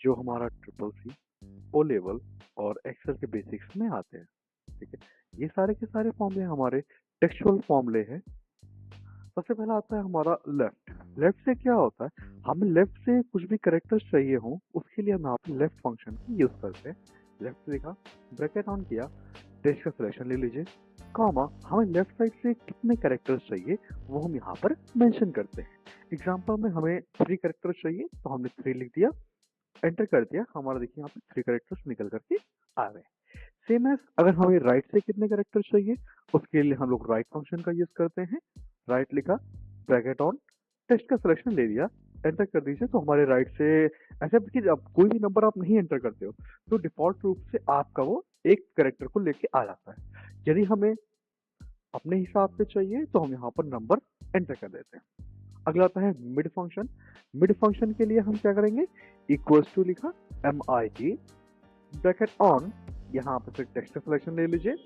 जो हमारा triple C, O level और एक्सेल के बेसिक्स में आते हैं। ठीक है, ये सारे के सारे फॉर्मूले हमारे टेक्सचुअल फॉर्मूले हैं। सबसे पहला आता है हमारा लेफ्ट। लेफ्ट से क्या होता है, हमें लेफ्ट से कुछ भी कैरेक्टर्स चाहिए हो उसके लिए हम यहाँ पे लेफ्ट फंक्शन की यूज करते हैं। लेफ्ट लिखा, ब्रैकेट ऑन किया, टेक्स्ट का सिलेक्शन ले लीजिए, कॉमा हमें लेफ्ट साइड से कितने कैरेक्टर्स चाहिए वो हम यहाँ पर मेंशन करते हैं। एग्जांपल में हमें 3 कैरेक्टर्स चाहिए तो हमने 3 लिख दिया, एंटर कर दिया, हमारा देखिए यहाँ पे 3 कैरेक्टर्स निकल करके आ गए। सेम एज अगर हमें राइट से कितने कैरेक्टर्स चाहिए उसके लिए हम लोग राइट फंक्शन का यूज करते हैं। राइट लिखा, ब्रैकेट ऑन, टेक्स्ट का सिलेक्शन ले लिया, एंटर कर दीजिए, तो हमारे राइट से ऐसा कि जब कोई भी नंबर आप नहीं एंटर करते हो तो डिफॉल्ट रूप से आपका वो एक कैरेक्टर को लेके आ जाता है। यदि हमें अपने हिसाब से चाहिए तो हम यहाँ पर नंबर एंटर कर देते हैं। अगला आता है मिड फंक्शन। मिड फंक्शन के लिए हम क्या करेंगे, इक्वल्स टू लिखा, MID, ब्रैकेट ऑन, यहाँ पर फिर टेक्स्ट सिलेक्शन ले लीजिए,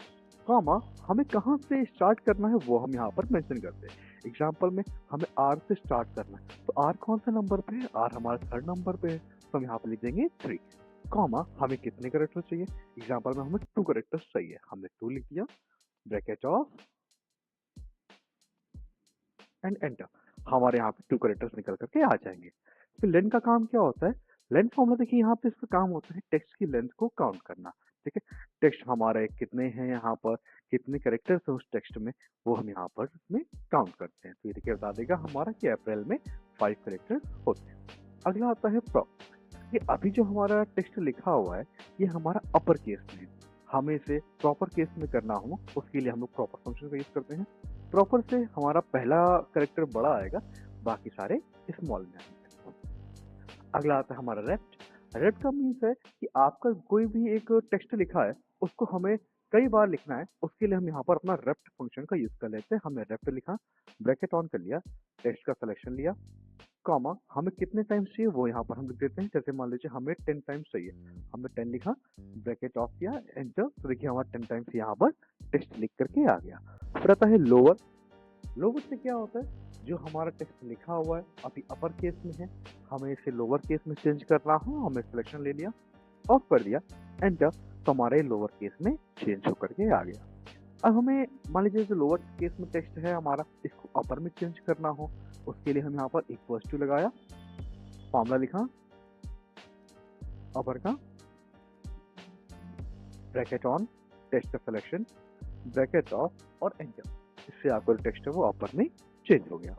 कॉमा हमें कहाँ से स्टार्ट करना है वो हम यहाँ पर मेंशन करते हैं। एग्जांपल में हमें R से स्टार्ट करना है तो R कौन सा नंबर पे है, R हमारा 3rd नंबर पे है तो हम यहाँ पर लिख देंगे 3, कॉमा हमें कितने कैरेक्टर्स चाहिए। एग्जांपल में हमें 2 कैरेक्टर्स चाहिए, हमने 2 लिख दिया, ब्रैकेट ऑफ एंड एंटर, हमारे यहाँ पे 2 कैरेक्टर्स निकल करके आ जाएंगे। फिर लेंथ का काम क्या होता है, लेंथ फॉर्मूला देखिए यहाँ पे इसका काम होता है टेक्स्ट की लेंथ को काउंट करना। ठीक है, टेक्स्ट हमारे कितने हैं, यहाँ पर कितने कैरेक्टर्स हैं उस टेक्स्ट में, वो हम यहाँ पर इसमें काउंट करते हैं। तो ये देखिए बता देगा हमारा कि अप्रैल में 5 कैरेक्टर्स होते हैं। अगला आता है प्रॉप। ये अभी जो हमारा टेक्स्ट लिखा हुआ है ये हमारा अपर केस में है, हमें इसे प्रॉपर केस में करना हो उसके लिए हम लोग प्रॉपर फंक्शन का यूज करते हैं। प्रॉपर से हमारा पहला कैरेक्टर बड़ा आएगा, बाकी सारे स्मॉल में आएंगे। अगला आता है हमारा रेप्ट। रेप्ट का मीन्स है कि आपका कोई भी एक टेक्स्ट लिखा है उसको हमें कई बार लिखना है, उसके लिए हम यहाँ पर अपना रेप्ट फंक्शन का यूज कर लेते हैं। हमने रेप्ट लिखा, ब्रैकेट ऑन कर लिया, टेक्स्ट का सिलेक्शन लिया, कॉमा हमें कितने टाइम्स चाहिए वो यहाँ पर हम लिख देते हैं। जैसे मान लीजिए हमें 10 टाइम्स चाहिए, हमने 10 लिखा, ब्रैकेट ऑफ किया, एंटर, तो देखिए हमारा 10 टाइम्स यहाँ पर टेक्स्ट लिख करके आ गया। फिर आता है लोअर। लोअर से क्या होता है, जो हमारा टेक्स्ट लिखा हुआ है अभी अपर केस में है, हमें इसे लोअर केस में चेंज करना हो, हमने सिलेक्शन ले लिया, ऑफ कर दिया, एंटर, तो हमारे लोअर केस में चेंज होकर के आ गया। अब हमें मान लीजिए जो लोअर केस में टेक्स्ट है हमारा, इसको अपर में चेंज करना हो, उसके लिए हम यहाँ पर इक्वल्स टू लगाया, फॉर्मूला लिखा, अपर का, ब्रैकेट ऑन, टेक्स्ट का सिलेक्शन, ब्रैकेट ऑफ और एंटर, इससे आपका जो टेक्स्ट है वो अपर में चेंज हो गया।